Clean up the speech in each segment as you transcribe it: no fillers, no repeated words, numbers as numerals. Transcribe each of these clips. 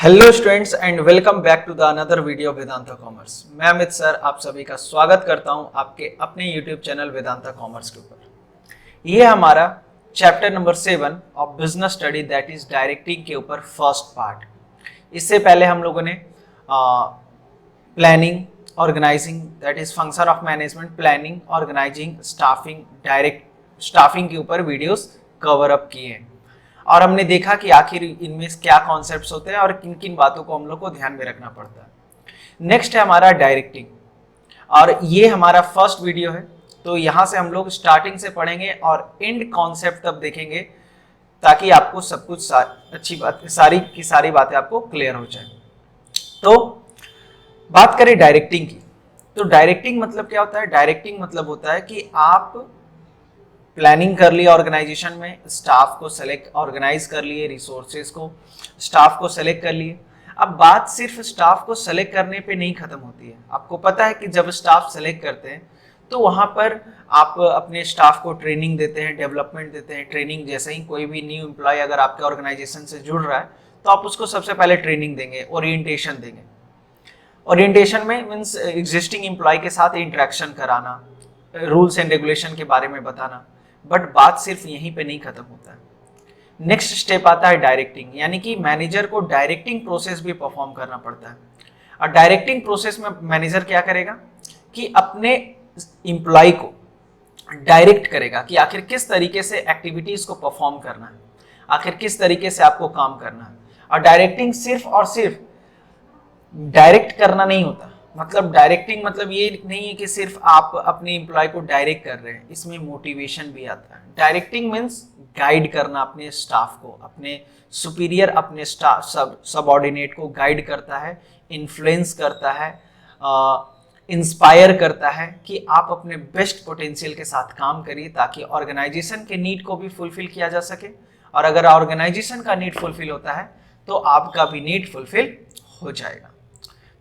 Hello students and welcome back to the another video Vedanta commerce. मैं Amit sir आप सभी का स्वागत करता हूं आपके अपने यूट्यूब चैनल वेदांता कॉमर्स के ऊपर। ये हमारा chapter number 7 of business study that is directing के ऊपर फर्स्ट पार्ट। इससे पहले हम लोगों ने planning, organising that is function of management, planning, organising, staffing, direct staffing के ऊपर वीडियोस कवर अप किए हैं और हमने देखा कि आखिर इनमें क्या कॉन्सेप्ट्स होते हैं और किन किन बातों को हम लोग को ध्यान में रखना पड़ता है। नेक्स्ट है हमारा डायरेक्टिंग और ये हमारा फर्स्ट वीडियो है, तो यहाँ से हम लोग स्टार्टिंग से पढ़ेंगे और एंड कॉन्सेप्ट तब देखेंगे ताकि आपको सब कुछ अच्छी बात सारी की सारी बातें आपको क्लियर हो जाए। तो बात करें डायरेक्टिंग की, तो डायरेक्टिंग मतलब क्या होता है? डायरेक्टिंग मतलब होता है कि आप प्लानिंग कर ली ऑर्गेनाइजेशन में, स्टाफ को सेलेक्ट ऑर्गेनाइज कर लिए, रिसोर्सेज को स्टाफ को सेलेक्ट कर लिए। अब बात सिर्फ स्टाफ को सेलेक्ट करने पे नहीं खत्म होती है। आपको पता है कि जब स्टाफ सेलेक्ट करते हैं तो वहाँ पर आप अपने स्टाफ को ट्रेनिंग देते हैं, डेवलपमेंट देते हैं। ट्रेनिंग जैसे ही कोई भी न्यू एम्प्लॉय अगर आपके ऑर्गेनाइजेशन से जुड़ रहा है तो आप उसको सबसे पहले ट्रेनिंग देंगे, ओरिएंटेशन देंगे। ओरिएंटेशन में मीन्स एग्जिस्टिंग एम्प्लॉय के साथ इंटरेक्शन कराना, रूल्स एंड रेगुलेशन के बारे में बताना। बट बात सिर्फ यहीं पे नहीं खत्म होता है। नेक्स्ट स्टेप आता है डायरेक्टिंग, यानी कि मैनेजर को डायरेक्टिंग प्रोसेस भी परफॉर्म करना पड़ता है। और डायरेक्टिंग प्रोसेस में मैनेजर क्या करेगा कि अपने एम्प्लॉय को डायरेक्ट करेगा कि आखिर किस तरीके से एक्टिविटीज को परफॉर्म करना है, आखिर किस तरीके से आपको काम करना है। और डायरेक्टिंग सिर्फ और सिर्फ डायरेक्ट करना नहीं होता। मतलब डायरेक्टिंग मतलब ये नहीं है कि सिर्फ आप अपने एम्प्लॉय को डायरेक्ट कर रहे हैं, इसमें मोटिवेशन भी आता है। डायरेक्टिंग मीन्स गाइड करना अपने स्टाफ को, अपने सुपीरियर अपने स्टाफ सबऑर्डिनेट को गाइड करता है, इन्फ्लुएंस करता है, इंस्पायर करता है कि आप अपने बेस्ट पोटेंशियल के साथ काम करिए ताकि ऑर्गेनाइजेशन के नीड को भी फुलफिल किया जा सके। और अगर ऑर्गेनाइजेशन का नीड फुलफिल होता है तो आपका भी नीड फुलफिल हो जाएगा।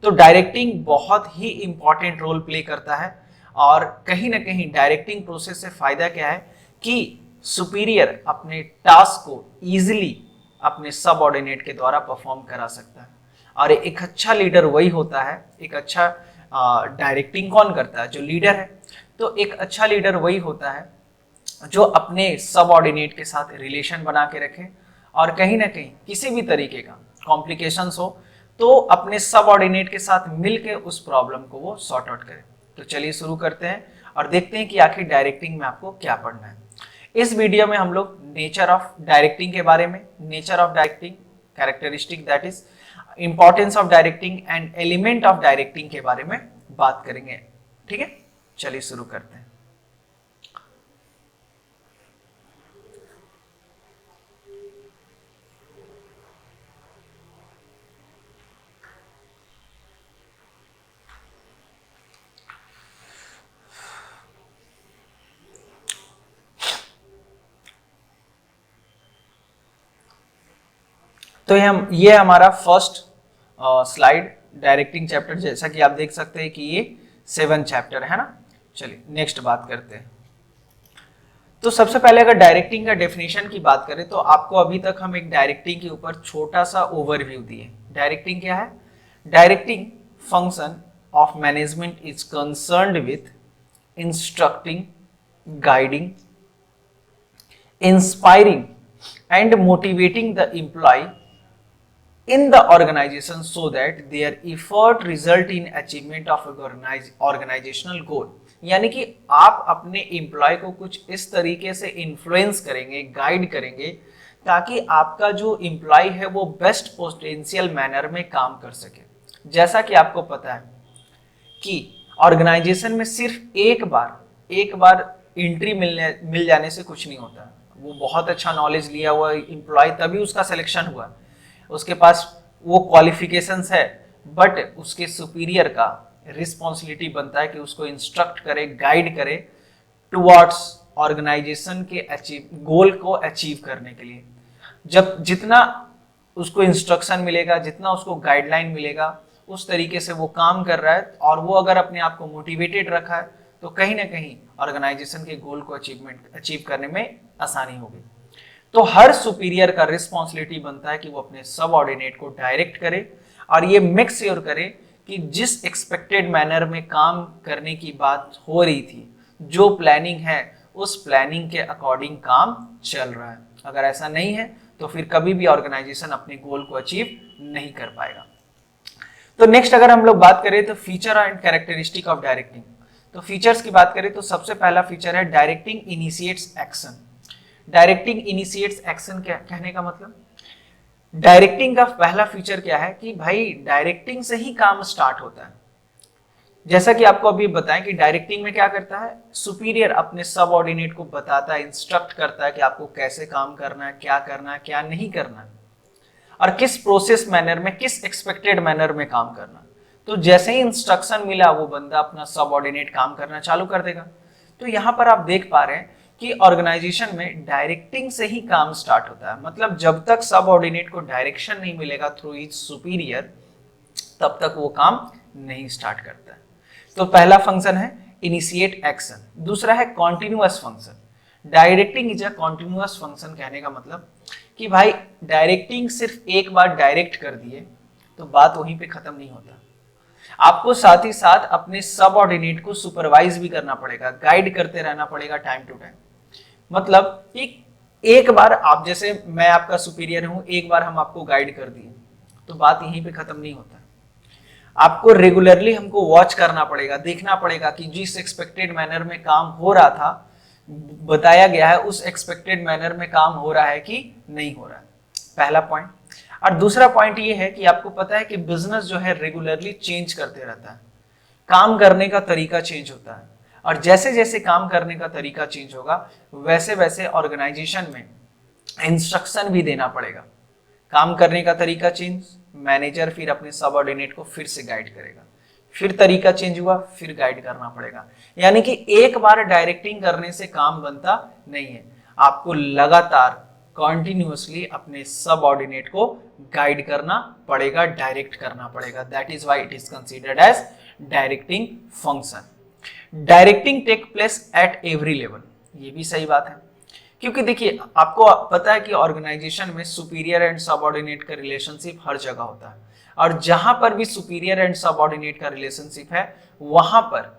तो डायरेक्टिंग बहुत ही इंपॉर्टेंट रोल प्ले करता है और कहीं ना कहीं डायरेक्टिंग प्रोसेस से फायदा क्या है कि सुपीरियर अपने टास्क को इजीली अपने सबऑर्डिनेट के द्वारा परफॉर्म करा सकता है। और एक अच्छा लीडर वही होता है, एक अच्छा डायरेक्टिंग कौन करता है? जो लीडर है। तो एक अच्छा लीडर वही होता है जो अपने सबऑर्डिनेट के साथ रिलेशन बना के रखे और कहीं ना कहीं किसी भी तरीके का कॉम्प्लिकेशंस हो तो अपने सबऑर्डिनेट के साथ मिलकर उस प्रॉब्लम को वो सॉर्ट आउट करे। तो चलिए शुरू करते हैं और देखते हैं कि आखिर डायरेक्टिंग में आपको क्या पढ़ना है। इस वीडियो में हम लोग नेचर ऑफ डायरेक्टिंग के बारे में, nature of directing, characteristic that is importance of directing and element of directing के बारे में बात करेंगे। ठीक है, चलिए शुरू करते हैं। तो ये हमारा फर्स्ट स्लाइड डायरेक्टिंग चैप्टर, जैसा कि आप देख सकते हैं कि ये 7 चैप्टर है ना। चलिए नेक्स्ट बात करते हैं। तो सबसे पहले अगर डायरेक्टिंग का डेफिनेशन की बात करें तो आपको अभी तक हम एक डायरेक्टिंग के ऊपर छोटा सा ओवरव्यू दिए। डायरेक्टिंग क्या है? Directing function of management is concerned with instructing, guiding, inspiring and motivating the employee in the organization so that their effort result in achievement of organizational goal। यानी कि आप अपने एम्प्लॉय को कुछ इस तरीके से इन्फ्लुएंस करेंगे, गाइड करेंगे ताकि आपका जो एम्प्लॉय है वो बेस्ट पोटेंशियल मैनर में काम कर सके। जैसा कि आपको पता है कि ऑर्गेनाइजेशन में सिर्फ एक बार एंट्री मिल जाने से कुछ नहीं होता। वो बहुत अच्छा नॉलेज लिया हुआ एम्प्लॉय तभी उसका सिलेक्शन हुआ, उसके पास वो क्वालिफिकेशंस है, बट उसके सुपीरियर का रिस्पॉन्सिबिलिटी बनता है कि उसको इंस्ट्रक्ट करे, गाइड करे टुवर्ड्स ऑर्गेनाइजेशन के गोल को अचीव करने के लिए। जब जितना उसको इंस्ट्रक्शन मिलेगा, जितना उसको गाइडलाइन मिलेगा, उस तरीके से वो काम कर रहा है और वो अगर अपने आप को मोटिवेटेड रखा है तो कहीं ना कहीं ऑर्गेनाइजेशन के गोल को अचीव करने में आसानी होगी। तो हर सुपीरियर का रिस्पॉन्सिबिलिटी बनता है कि वो अपने सबऑर्डिनेट को डायरेक्ट करे और ये मेक श्योर करे कि जिस एक्सपेक्टेड मैनर में काम करने की बात हो रही थी, जो प्लानिंग है उस प्लानिंग के अकॉर्डिंग काम चल रहा है। अगर ऐसा नहीं है तो फिर कभी भी ऑर्गेनाइजेशन अपने गोल को अचीव नहीं कर पाएगा। तो नेक्स्ट अगर हम लोग बात करें तो feature and characteristic of directing, तो फीचर्स की बात करें तो सबसे पहला फीचर है directing initiates action. Directing initiates action क्या कहने का मतलब, डायरेक्टिंग का पहला फीचर क्या है कि भाई डायरेक्टिंग से ही काम स्टार्ट होता है। जैसा कि आपको अभी बताएं कि डायरेक्टिंग में क्या करता है, सुपीरियर अपने सबऑर्डिनेट को बताता है, इंस्ट्रक्ट करता है कि आपको कैसे काम करना है, क्या नहीं करना है और किस प्रोसेस मैनर में, किस एक्सपेक्टेड मैनर में काम करना। तो जैसे ही इंस्ट्रक्शन मिला वो बंदा अपना सबऑर्डिनेट काम करना चालू कर देगा। तो यहाँ पर आप देख पा रहे हैं कि ऑर्गेनाइजेशन में डायरेक्टिंग से ही काम स्टार्ट होता है। मतलब जब तक सबऑर्डिनेट को डायरेक्शन नहीं मिलेगा थ्रू इच सुपीरियर, तब तक वो काम नहीं स्टार्ट करता है। तो पहला फंक्शन है इनिशिएट एक्शन। दूसरा है continuous function. Directing is a continuous function कहने का मतलब कि भाई डायरेक्टिंग सिर्फ एक बार डायरेक्ट कर दिए तो बात वहीं पे खत्म नहीं होता, आपको साथ ही साथ अपने सबऑर्डिनेट को सुपरवाइज भी करना पड़ेगा, गाइड करते रहना पड़ेगा टाइम टू टाइम। मतलब कि एक बार आप, जैसे मैं आपका सुपीरियर हूं, एक बार हम आपको गाइड कर दिए तो बात यहीं पे खत्म नहीं होता। आपको रेगुलरली हमको वॉच करना पड़ेगा, देखना पड़ेगा कि जिस एक्सपेक्टेड मैनर में काम हो रहा था, बताया गया है, उस एक्सपेक्टेड मैनर में काम हो रहा है कि नहीं हो रहा है। पहला पॉइंट। और दूसरा पॉइंट ये है कि आपको पता है कि बिजनेस जो है रेगुलरली चेंज करते रहता है, काम करने का तरीका चेंज होता है और जैसे जैसे काम करने का तरीका चेंज होगा वैसे वैसे ऑर्गेनाइजेशन में इंस्ट्रक्शन भी देना पड़ेगा। काम करने का तरीका चेंज, मैनेजर फिर अपने सबऑर्डिनेट को फिर से गाइड करेगा, फिर तरीका चेंज हुआ, फिर गाइड करना पड़ेगा। यानी कि एक बार डायरेक्टिंग करने से काम बनता नहीं है, आपको लगातार कॉन्टिन्यूअसली अपने सबऑर्डिनेट को गाइड करना पड़ेगा, डायरेक्ट करना पड़ेगा। That is why it is considered as directing function. Directing take place at every level, ये भी सही बात है, क्योंकि देखिए आपको पता है कि ऑर्गेनाइजेशन में सुपीरियर एंड सबऑर्डिनेट का रिलेशनशिप हर जगह होता है और जहां पर भी सुपीरियर एंड सबऑर्डिनेट का रिलेशनशिप है वहां पर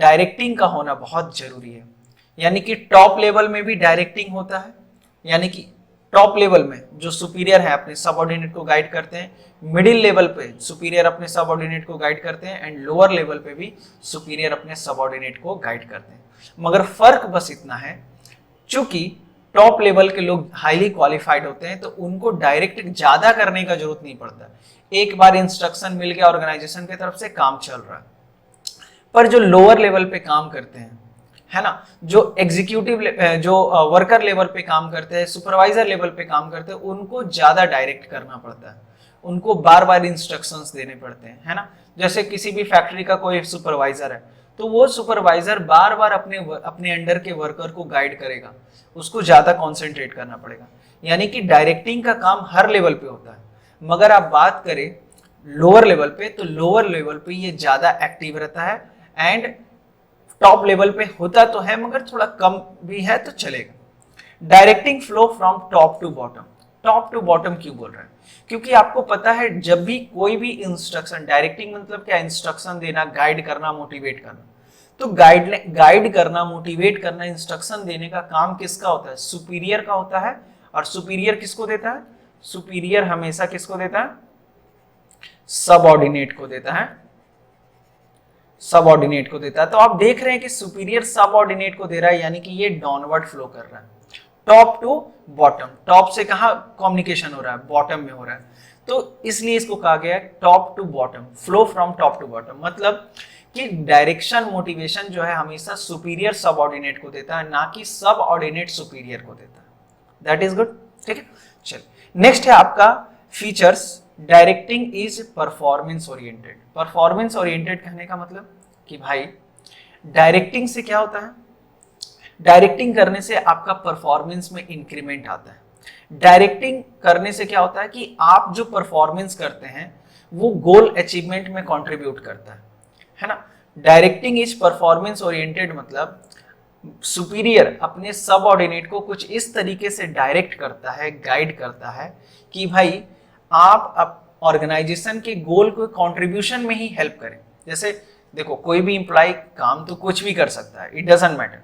डायरेक्टिंग का होना बहुत जरूरी है। यानी कि टॉप लेवल में भी डायरेक्टिंग होता है, यानी कि टॉप लेवल में जो सुपीरियर है अपने सबऑर्डिनेट को गाइड करते हैं, मिडिल लेवल पे सुपीरियर अपने सबऑर्डिनेट को गाइड करते हैं एंड लोअर लेवल पे भी सुपीरियर अपने सबऑर्डिनेट को गाइड करते हैं। मगर फर्क बस इतना है, चूंकि टॉप लेवल के लोग हाईली क्वालिफाइड होते हैं तो उनको डायरेक्ट ज्यादा करने का जरूरत नहीं पड़ता, एक बार इंस्ट्रक्शन मिल गया ऑर्गेनाइजेशन की तरफ से काम चल रहा है। पर जो लोअर लेवल पे काम करते हैं, है ना, जो एग्जीक्यूटिव, जो वर्कर लेवल पे काम करते हैं, सुपरवाइजर लेवल पे काम करते हैं, उनको ज्यादा डायरेक्ट करना पड़ता है, उनको बार बार इंस्ट्रक्शंस देने पड़ते हैं, है ना। जैसे किसी भी फैक्ट्री का कोई सुपरवाइजर है तो वो सुपरवाइजर बार बार अपने अंडर के वर्कर को गाइड करेगा, उसको ज्यादा कॉन्सेंट्रेट करना पड़ेगा। यानी कि डायरेक्टिंग का काम हर लेवल पे होता है, मगर आप बात करें लोअर लेवल पे तो लोअर लेवल पे ये ज्यादा एक्टिव रहता है एंड टॉप लेवल पे होता तो है मगर थोड़ा कम भी है तो चलेगा। Directing flow from top to bottom. Top to bottom क्यों बोल रहे हैं, क्योंकि आपको पता है जब भी कोई भी इंस्ट्रक्शन, डायरेक्टिंग मतलब क्या, इंस्ट्रक्शन देना, गाइड करना, मोटिवेट करना। तो गाइड करना, मोटिवेट करना, इंस्ट्रक्शन देने का काम किसका होता है, सुपीरियर का होता है। और सुपीरियर किसको देता है, सुपीरियर हमेशा किसको देता है, सबऑर्डिनेट को देता है, सबऑर्डिनेट को देता है। तो आप देख रहे हैं कि सुपीरियर सबऑर्डिनेट को दे रहा है, यानी कि ये डाउनवर्ड फ्लो कर रहा है, टॉप टू बॉटम। टॉप से कहां कम्युनिकेशन हो रहा है, बॉटम में हो रहा है, तो इसलिए इसको कहा गया है top to bottom, flow from top to bottom. मतलब कि डायरेक्शन, मोटिवेशन जो है हमेशा सुपीरियर सबऑर्डिनेट को देता है, ना कि सबऑर्डिनेट सुपीरियर को देता है। दैट इज गुड, ठीक है। चलिए नेक्स्ट है आपका features. Directing is performance oriented. Performance oriented कहने का मतलब कि भाई डायरेक्टिंग से क्या होता है, डायरेक्टिंग करने से आपका परफॉर्मेंस में इंक्रीमेंट आता है। डायरेक्टिंग करने से क्या होता है कि आप जो परफॉर्मेंस करते हैं वो गोल अचीवमेंट में कंट्रीब्यूट करता है ना। डायरेक्टिंग इज परफॉर्मेंस ओरिएंटेड मतलब सुपीरियर अपने सबऑर्डिनेट को कुछ इस तरीके से डायरेक्ट करता है, गाइड करता है कि भाई आप ऑर्गेनाइजेशन के गोल को कंट्रीब्यूशन में ही हेल्प करें। जैसे देखो, कोई भी एम्प्लॉय काम तो कुछ भी कर सकता है, इट डजंट मैटर,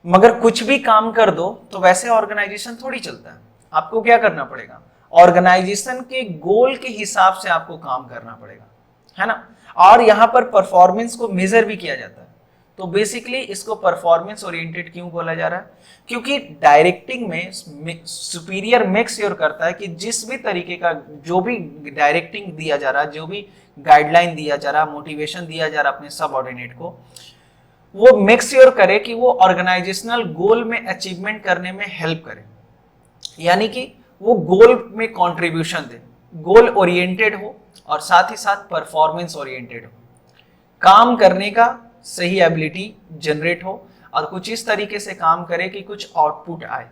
मगर कुछ भी काम कर दो तो वैसे ऑर्गेनाइजेशन थोड़ी चलता है। आपको क्या करना पड़ेगा, ऑर्गेनाइजेशन के गोल के हिसाब से आपको काम करना पड़ेगा, है ना। और यहाँ पर परफॉर्मेंस को मेजर भी किया जाता है। तो बेसिकली इसको परफॉर्मेंस ओरिएंटेड क्यों बोला जा रहा है, क्योंकि डायरेक्टिंग में सुपीरियर मेक श्योर करता है कि जिस भी तरीके का जो भी डायरेक्टिंग दिया जा रहा है, जो भी गाइडलाइन दिया जा रहा है, मोटिवेशन दिया जा रहा है अपने सबऑर्डिनेट को, वो मेक श्योर करे कि वो ऑर्गेनाइजेशनल गोल में अचीवमेंट करने में हेल्प करे, यानी कि वो गोल में कंट्रीब्यूशन दे, गोल ओरिएंटेड हो और साथ ही साथ परफॉर्मेंस ओरिएंटेड हो, काम करने का सही एबिलिटी जनरेट हो और कुछ इस तरीके से काम करे कि कुछ आउटपुट आए।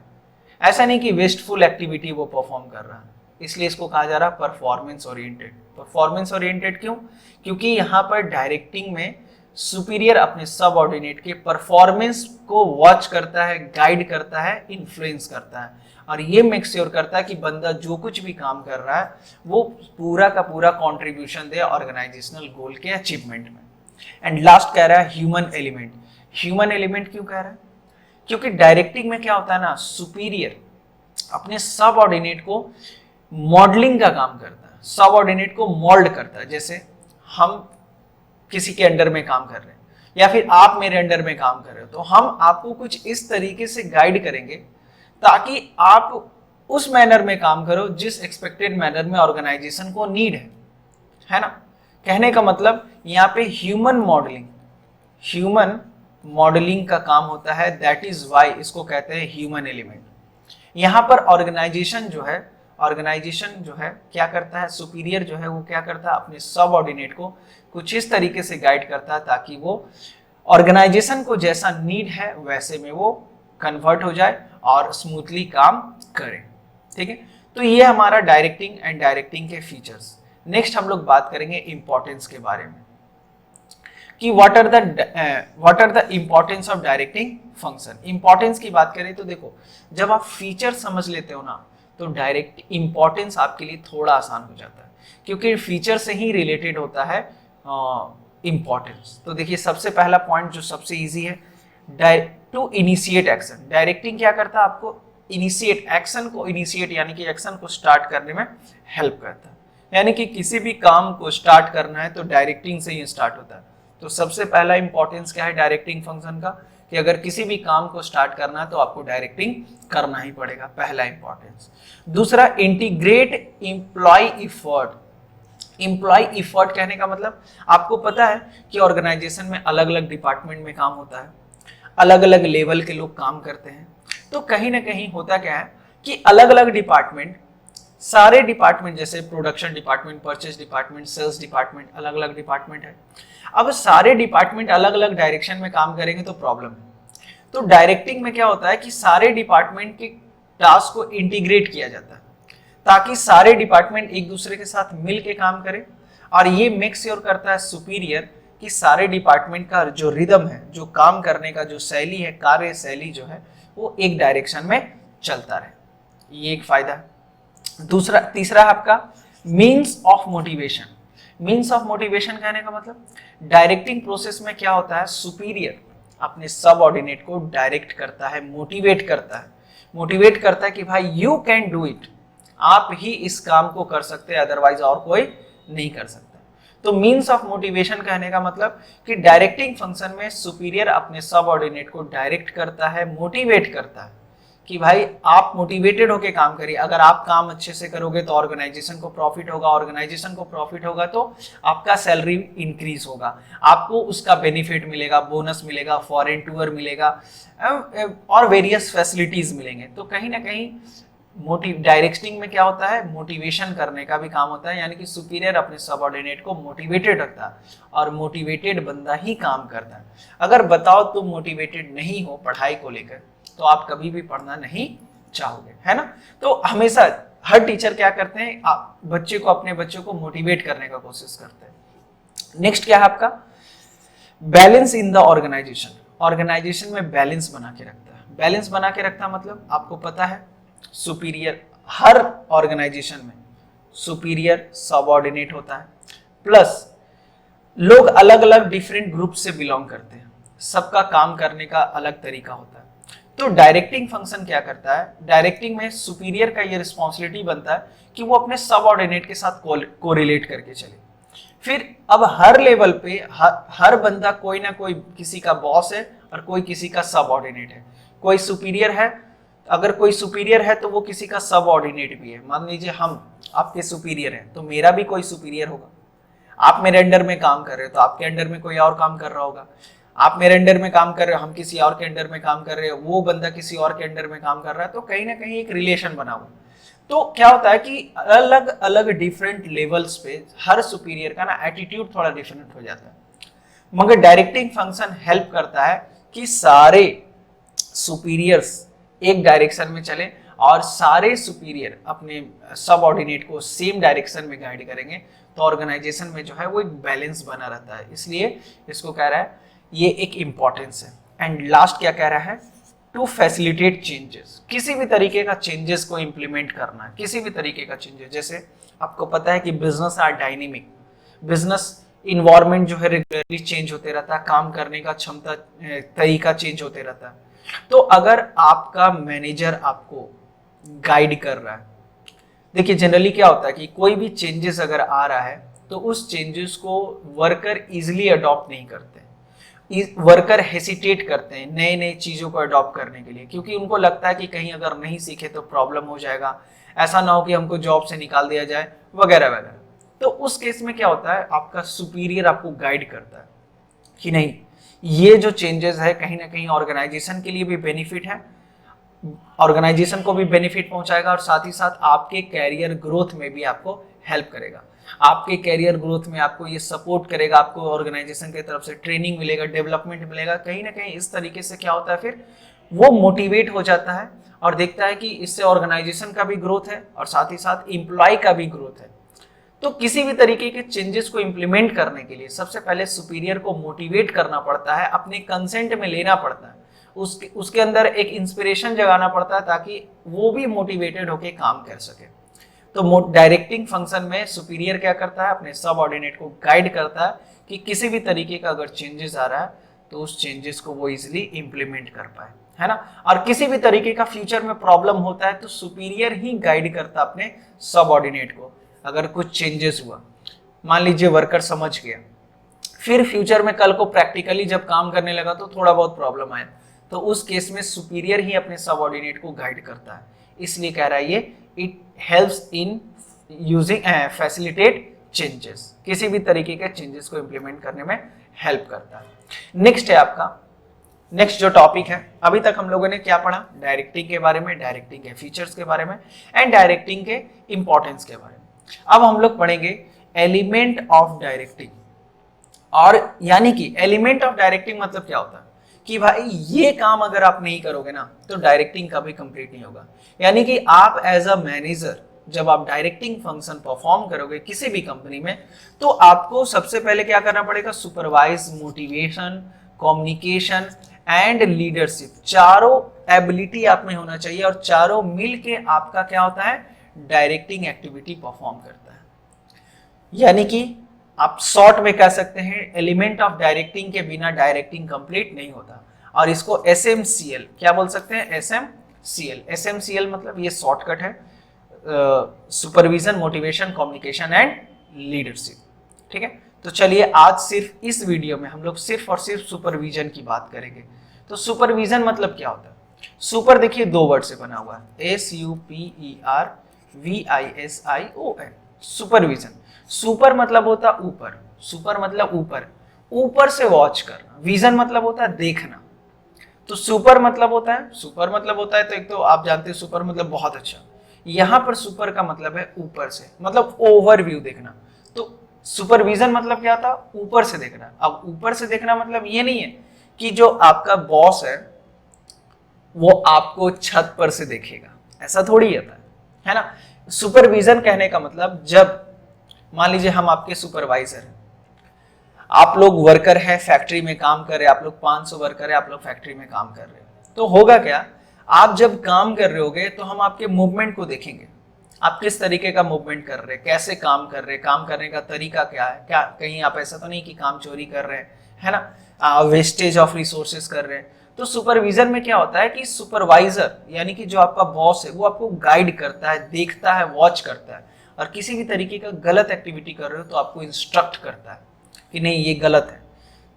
ऐसा नहीं कि वेस्टफुल एक्टिविटी वो परफॉर्म कर रहा है, इसलिए इसको कहा जा रहा है परफॉर्मेंस ओरिएंटेड। परफॉर्मेंस ओरिएंटेड क्यों, क्योंकि यहाँ पर डायरेक्टिंग में सुपीरियर अपने सबऑर्डिनेट के परफॉर्मेंस को वॉच करता है, गाइड करता है, इन्फ्लुएंस करता है और ये मेक श्योर करता है कि बंदा जो कुछ भी काम कर रहा है वो पूरा का पूरा कंट्रीब्यूशन दे ऑर्गेनाइजेशनल गोल के अचीवमेंट में। एंड लास्ट कह रहा है ह्यूमन एलिमेंट। ह्यूमन एलिमेंट क्यों कह रहा है, क्योंकि डायरेक्टिंग में क्या होता है ना, सुपीरियर अपने सबऑर्डिनेट को मॉडलिंग का काम करता है, सबऑर्डिनेट को मोल्ड करता है। जैसे हम किसी के अंडर में काम कर रहे हैं या फिर आप मेरे अंडर में काम कर रहे हो, तो हम आपको कुछ इस तरीके से गाइड करेंगे ताकि आप उस मैनर में काम करो जिस एक्सपेक्टेड मैनर में ऑर्गेनाइजेशन को नीड है ना। कहने का मतलब यहाँ पे ह्यूमन मॉडलिंग का काम होता है, दैट इज वाई इसको कहते हैं ह्यूमन एलिमेंट। यहाँ पर ऑर्गेनाइजेशन जो है क्या करता है, सुपीरियर जो है वो क्या करता है, अपने सबऑर्डिनेट को कुछ इस तरीके से गाइड करता है ताकि वो ऑर्गेनाइजेशन को जैसा नीड है वैसे में वो कन्वर्ट हो जाए और स्मूथली काम करे। ठीक है, तो ये हमारा डायरेक्टिंग एंड डायरेक्टिंग के फीचर्स। नेक्स्ट हम लोग बात करेंगे इंपॉर्टेंस के बारे में कि what are the importance of directing function. Importance की बात करें तो देखो, जब आप फीचर समझ लेते हो ना तो डायरेक्ट इंपॉर्टेंस आपके लिए थोड़ा आसान हो जाता है, क्योंकि फीचर से ही रिलेटेड होता है इंपॉर्टेंस। तो देखिए, सबसे पहला पॉइंट जो सबसे इजी है, टू इनिशिएट एक्शन। डायरेक्टिंग क्या करता है, आपको इनिशिएट एक्शन को, इनिशिएट यानी कि एक्शन को स्टार्ट करने में हेल्प करता है। यानी कि किसी भी काम को स्टार्ट करना है तो डायरेक्टिंग से ही स्टार्ट होता है। तो सबसे पहला इंपॉर्टेंस क्या है डायरेक्टिंग फंक्शन का, कि अगर किसी भी काम को स्टार्ट करना है तो आपको डायरेक्टिंग करना ही पड़ेगा, पहला इंपॉर्टेंस। दूसरा, integrate employ effort. Employ effort कहने का मतलब, आपको पता है कि ऑर्गेनाइजेशन में अलग अलग डिपार्टमेंट में काम होता है, अलग अलग लेवल के लोग काम करते हैं। तो कहीं ना कहीं होता क्या है कि अलग अलग डिपार्टमेंट, सारे डिपार्टमेंट जैसे production department, purchase department, sales department, अलग अलग डिपार्टमेंट है। अब सारे डिपार्टमेंट अलग अलग डायरेक्शन में काम करेंगे तो प्रॉब्लम है। तो डायरेक्टिंग में क्या होता है कि सारे डिपार्टमेंट के टास्क को इंटीग्रेट किया जाता है ताकि सारे डिपार्टमेंट एक दूसरे के साथ मिल के काम करें, और ये मेक श्योर करता है सुपीरियर कि सारे डिपार्टमेंट का जो रिदम है, जो काम करने का जो शैली है, कार्य शैली जो है वो एक डायरेक्शन में चलता रहे। ये एक फायदा है। तीसरा है आपका means of motivation. Means of motivation कहने का मतलब, डायरेक्टिंग प्रोसेस में क्या होता है, सुपीरियर अपने सबऑर्डिनेट को डायरेक्ट करता है, मोटिवेट करता है कि भाई यू कैन डू इट, आप ही इस काम को कर सकते हैं, अदरवाइज और कोई नहीं कर सकता। तो मीन्स ऑफ मोटिवेशन कहने का मतलब कि डायरेक्टिंग फंक्शन में सुपीरियर अपने सबऑर्डिनेट को डायरेक्ट करता है, मोटिवेट करता है कि भाई आप मोटिवेटेड होकर काम करिए। अगर आप काम अच्छे से करोगे तो ऑर्गेनाइजेशन को प्रॉफिट होगा, ऑर्गेनाइजेशन को प्रॉफिट होगा तो आपका सैलरी इंक्रीज होगा, आपको उसका बेनिफिट मिलेगा, बोनस मिलेगा, फॉरेन टूर मिलेगा और वेरियस फैसिलिटीज मिलेंगे। तो कहीं ना कहीं डायरेक्टिंग में क्या होता है, मोटिवेशन करने का भी काम होता है, यानी कि सुपीरियर अपने सबऑर्डिनेट को मोटिवेटेड रखता है और मोटिवेटेड बंदा ही काम करता है। अगर बताओ तुम मोटिवेटेड नहीं हो पढ़ाई को लेकर तो आप कभी भी पढ़ना नहीं चाहोगे, है ना। तो हमेशा हर टीचर क्या करते हैं, अपने बच्चों को मोटिवेट करने का कोशिश करते हैं। नेक्स्ट क्या है आपका, balance in the organisation. Organisation में बैलेंस बना के रखता है। बैलेंस बना के रखता मतलब आपको पता है सुपीरियर, हर ऑर्गेनाइजेशन में सुपीरियर सबऑर्डिनेट होता है, प्लस लोग अलग अलग डिफरेंट ग्रुप से बिलोंग करते हैं, सबका काम करने का अलग तरीका होता है। तो डायरेक्टिंग फंक्शन क्या करता है, डायरेक्टिंग में सुपीरियर का ये रिस्पॉन्सिबिलिटी बनता है कि वो अपने सबऑर्डिनेट के साथ कोरिलेट करके चले। फिर अब हर लेवल पे हर बंदा कोई ना कोई किसी का बॉस है और कोई किसी का सबऑर्डिनेट है, कोई सुपीरियर है, अगर कोई सुपीरियर है तो वो किसी का सबऑर्डिनेट भी है। मान लीजिए हम आपके सुपीरियर हैं तो मेरा भी कोई सुपीरियर होगा, आप मेरे अंडर में काम कर रहे हो तो आपके अंडर में कोई और काम कर रहा होगा, आप मेरे अंडर में काम कर रहे हो, हम किसी और के अंडर में काम कर रहे हो, वो बंदा किसी और के अंडर में काम कर रहा है, तो कहीं ना कहीं एक रिलेशन बना हुआ। तो क्या होता है कि अलग अलग डिफरेंट लेवल्स पे हर सुपीरियर का ना एटीट्यूड थोड़ा डिफरेंट हो जाता है, मगर डायरेक्टिंग फंक्शन हेल्प करता है कि सारे सुपीरियर्स एक डायरेक्शन में चले और सारे सुपीरियर अपने सबऑर्डिनेट को सेम डायरेक्शन में गाइड करेंगे, तो ऑर्गेनाइजेशन में जो है वो एक बैलेंस बना रहता है। इसलिए इसको कह रहा है ये एक इंपॉर्टेंस है। एंड लास्ट क्या कह रहा है, टू फैसिलिटेट चेंजेस, किसी भी तरीके का चेंजेस को इंप्लीमेंट करना, किसी भी तरीके का चेंजेस। जैसे आपको पता है कि business are dynamic, business environment जो है रेगुलरली चेंज होते रहता है, काम करने का क्षमता तरीका चेंज होते रहता है। तो अगर आपका मैनेजर आपको गाइड कर रहा है, देखिए जनरली क्या होता है कि कोई भी चेंजेस अगर आ रहा है तो उस चेंजेस को वर्कर इजीली अडॉप्ट नहीं करते, वर्कर हेसिटेट करते हैं नए नए चीज़ों को अडॉप्ट करने के लिए, क्योंकि उनको लगता है कि कहीं अगर नहीं सीखे तो प्रॉब्लम हो जाएगा, ऐसा ना हो कि हमको जॉब से निकाल दिया जाए वगैरह वगैरह। तो उस केस में क्या होता है, आपका सुपीरियर आपको गाइड करता है कि नहीं, ये जो चेंजेस है कहीं ना कहीं ऑर्गेनाइजेशन के लिए भी बेनिफिट है, ऑर्गेनाइजेशन को भी बेनिफिट पहुंचाएगा और साथ ही साथ आपके कैरियर ग्रोथ में भी आपको हेल्प करेगा। आपके कैरियर ग्रोथ में आपको ये सपोर्ट करेगा, आपको ऑर्गेनाइजेशन की तरफ से ट्रेनिंग मिलेगा, डेवलपमेंट मिलेगा। कहीं ना कहीं इस तरीके से क्या होता है, फिर वो मोटिवेट हो जाता है और देखता है कि इससे ऑर्गेनाइजेशन का भी ग्रोथ है और साथ ही साथ एम्प्लॉय का भी ग्रोथ है। तो किसी भी तरीके के चेंजेस को इंप्लीमेंट करने के लिए सबसे पहले सुपीरियर को मोटिवेट करना पड़ता है, अपने कंसेंट में लेना पड़ता है, उसके अंदर एक इंस्पिरेशन जगाना पड़ता है ताकि वो भी मोटिवेटेड होकर काम कर सके। तो डायरेक्टिंग फंक्शन में सुपीरियर क्या करता है, अपने सबऑर्डिनेट को गाइड करता है कि किसी भी तरीके का अगर चेंजेस आ रहा है तो उस चेंजेस को वो इजिली इंप्लीमेंट कर पाए, है ना। और किसी भी तरीके का फ्यूचर में प्रॉब्लम होता है तो सुपीरियर ही गाइड करता अपने सबऑर्डिनेट को। अगर कुछ चेंजेस हुआ, मान लीजिए वर्कर समझ गया, फिर फ्यूचर में कल को प्रैक्टिकली जब काम करने लगा तो थोड़ा बहुत प्रॉब्लम आया, तो उस केस में सुपीरियर ही अपने सबऑर्डिनेट को गाइड करता है। इसलिए कह रहा है ये it helps in using facilitate changes, किसी भी तरीके के चेंजेस को इंप्लीमेंट करने में हेल्प करता है। नेक्स्ट है आपका, नेक्स्ट जो टॉपिक है, अभी तक हम लोगों ने क्या पढ़ा, डायरेक्टिंग के बारे में, डायरेक्टिंग के फीचर्स के बारे में एंड डायरेक्टिंग के इंपॉर्टेंस के बारे में। अब हम लोग पढ़ेंगे एलिमेंट ऑफ डायरेक्टिंग। और यानी कि एलिमेंट ऑफ डायरेक्टिंग मतलब क्या होता है कि भाई ये काम अगर आप नहीं करोगे ना तो डायरेक्टिंग कभी कंप्लीट नहीं होगा। यानी कि आप एज अ मैनेजर जब आप डायरेक्टिंग फंक्शन परफॉर्म करोगे किसी भी कंपनी में, तो आपको सबसे पहले क्या करना पड़ेगा, supervise, motivation, communication and leadership, चारों एबिलिटी आप में होना चाहिए और चारों मिल के आपका क्या होता है, डायरेक्टिंग एक्टिविटी परफॉर्म करता है। यानी कि आप शॉर्ट में कह सकते हैं एलिमेंट ऑफ डायरेक्टिंग के बिना डायरेक्टिंग कंप्लीट नहीं होता। और इसको SMCL क्या बोल सकते हैं, SMCL मतलब ये शॉर्टकट है, supervision, motivation, communication and leadership. ठीक है, तो चलिए आज सिर्फ इस वीडियो में हम लोग सिर्फ और सिर्फ सुपरविजन की बात करेंगे। तो सुपरविजन मतलब क्या होता है, सुपर देखिए दो वर्ड से बना हुआ है, SUPERVISION, सुपरविजन। सुपर मतलब होता ऊपर, सुपर मतलब ऊपर, ऊपर से वॉच करना, विजन मतलब होता है देखना। तो सुपर मतलब होता है, सुपर मतलब होता है तो एक तो आप जानते हैं सुपर मतलब बहुत अच्छा, यहां पर सुपर का मतलब है ऊपर से, मतलब ओवरव्यू देखना। तो सुपरविजन मतलब क्या था, ऊपर से देखना। अब ऊपर से देखना मतलब ये नहीं है कि जो आपका बॉस है वो आपको छत पर से देखेगा, ऐसा थोड़ी होता है ना। सुपरविजन कहने का मतलब जब मान लीजिए हम आपके सुपरवाइजर हैं, आप लोग वर्कर है, फैक्ट्री में काम कर रहे हैं, आप लोग 500 वर्कर है, आप लोग फैक्ट्री में काम कर रहे हैं, तो होगा क्या, आप जब काम कर रहे होगे तो हम आपके मूवमेंट को देखेंगे, आप किस तरीके का मूवमेंट कर रहे हैं, कैसे काम कर रहे हैं, काम करने का तरीका क्या है, क्या कहीं आप ऐसा तो नहीं कि काम चोरी कर रहे हैं, है ना, वेस्टेज ऑफ रिसोर्सेज कर रहे हैं। तो सुपरविजन में क्या होता है कि सुपरवाइजर यानी कि जो आपका बॉस है वो आपको गाइड करता है, देखता है, वॉच करता है, और किसी भी तरीके का गलत एक्टिविटी कर रहे हो तो आपको इंस्ट्रक्ट करता है कि नहीं ये गलत है।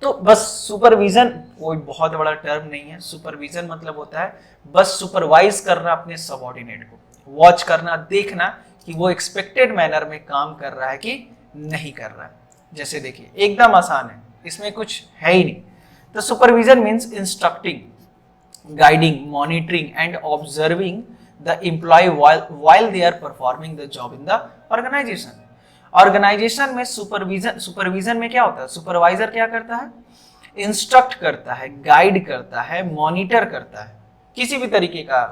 तो बस सुपरविजन कोई बहुत बड़ा टर्म नहीं है, सुपरविजन मतलब होता है बस सुपरवाइज करना अपने सबऑर्डिनेट को, वॉच करना, देखना कि वो एक्सपेक्टेड मैनर में काम कर रहा है कि नहीं कर रहा है। जैसे देखिए एकदम आसान है, इसमें कुछ है ही नहीं। तो supervision means instructing, guiding, monitoring and observing the employ while they are performing the job in the organization। Organisation में सुपरविजन में क्या होता है, सुपरवाइजर क्या करता है, इंस्ट्रक्ट करता है, गाइड करता है, मॉनिटर करता है। किसी भी तरीके का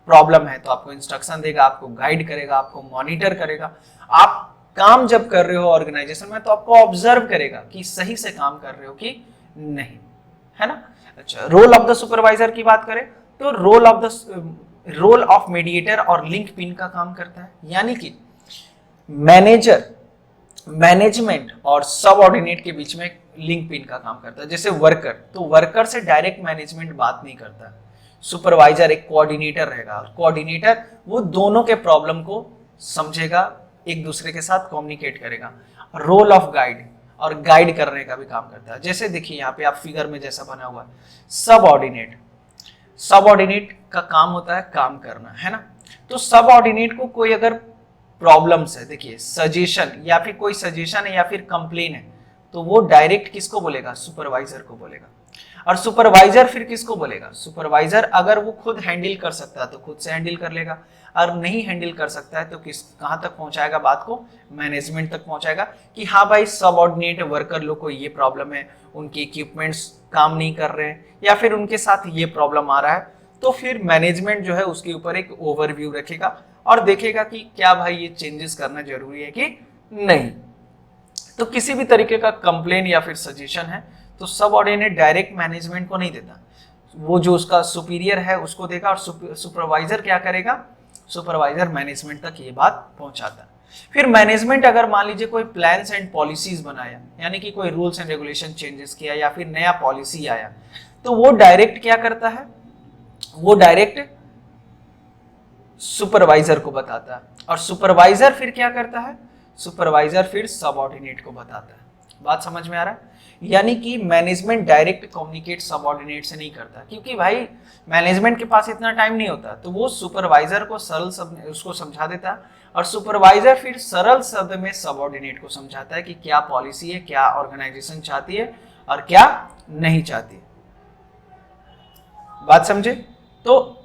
प्रॉब्लम है तो आपको इंस्ट्रक्शन देगा, आपको गाइड करेगा, आपको मॉनिटर करेगा। आप काम जब कर रहे हो ऑर्गेनाइजेशन में तो आपको ऑब्जर्व करेगा कि सही से काम कर रहे हो कि नहीं, है ना। अच्छा, रोल ऑफ द सुपरवाइजर की बात करें तो रोल ऑफ मीडिएटर और लिंक पिन का काम करता है, यानी कि मैनेजर मैनेजमेंट और सबऑर्डिनेट के बीच में लिंक पिन का काम करता है। जैसे वर्कर, तो वर्कर से डायरेक्ट मैनेजमेंट बात नहीं करता, सुपरवाइजर एक कोऑर्डिनेटर रहेगा, कोऑर्डिनेटर वो दोनों के प्रॉब्लम को समझेगा, एक दूसरे के साथ कम्युनिकेट करेगा। रोल ऑफ गाइड, और गाइड करने का भी काम करता है। जैसे देखिए यहाँ पे आप फिगर में जैसा बना हुआ है, सबऑर्डिनेट का काम होता है काम करना, है ना। तो सबऑर्डिनेट को कोई अगर प्रॉब्लम्स है, देखिए सजेशन या फिर कोई सजेशन है या फिर कंप्लेन है, तो वो डायरेक्ट किसको बोलेगा, सुपरवाइजर को बोलेगा। और सुपरवाइजर फिर किसको बोलेगा, सुपरवाइजर अगर वो खुद हैंडल कर सकता है तो खुद से हैंडल कर लेगा, और नहीं हैंडल कर सकता है तो कहाँ तक पहुंचाएगा बात को, मैनेजमेंट तक पहुंचाएगा कि हाँ भाई सबऑर्डिनेट वर्कर लोग को ये प्रॉब्लम है, उनके इक्विपमेंट्स काम नहीं कर रहे हैं या फिर उनके साथ ये प्रॉब्लम आ रहा है। तो फिर मैनेजमेंट जो है उसके ऊपर एक ओवरव्यू रखेगा और देखेगा कि क्या भाई ये चेंजेस करना जरूरी है कि नहीं। तो किसी भी तरीके का कंप्लेन या फिर सजेशन है तो सबऑर्डिनेट डायरेक्ट मैनेजमेंट को नहीं देता, वो जो उसका सुपीरियर है उसको देगा, और सुपरवाइजर क्या करेगा, सुपरवाइजर मैनेजमेंट तक ये बात पहुंचाता है। फिर मैनेजमेंट अगर मान लीजिए कोई प्लान्स एंड पॉलिसीज बनाया, यानी कि कोई रूल्स एंड रेगुलेशन चेंजेस किया या फिर नया पॉलिसी आया, तो वो डायरेक्ट क्या करता है, वो डायरेक्ट सुपरवाइजर को बताता है, और सुपरवाइजर फिर क्या करता है, सुपरवाइजर फिर सबऑर्डिनेट को बताता है। बात समझ में आ रहा है। यानी कि मैनेजमेंट डायरेक्ट कम्युनिकेट सबऑर्डिनेट से नहीं करता, क्योंकि भाई मैनेजमेंट के पास इतना टाइम नहीं होता, तो वो सुपरवाइजर को सरल शब्द उसको समझा देता है, और सुपरवाइजर फिर सरल शब्द में सबऑर्डिनेट को समझाता है कि क्या पॉलिसी है, क्या ऑर्गेनाइजेशन चाहती है और क्या नहीं चाहती है। बात समझे। तो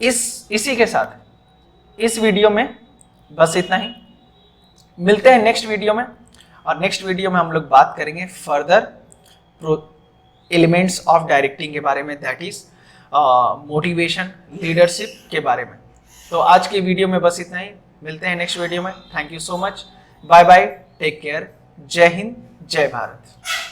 इसी के साथ इस वीडियो में बस इतना ही, मिलते हैं नेक्स्ट वीडियो में, और नेक्स्ट वीडियो में हम लोग बात करेंगे फर्दर एलिमेंट्स ऑफ डायरेक्टिंग के बारे में, दैट इज मोटिवेशन, लीडरशिप के बारे में। तो आज के वीडियो में बस इतना ही, मिलते हैं नेक्स्ट वीडियो में। Thank you so much, bye bye, take care, जय हिंद, जय भारत।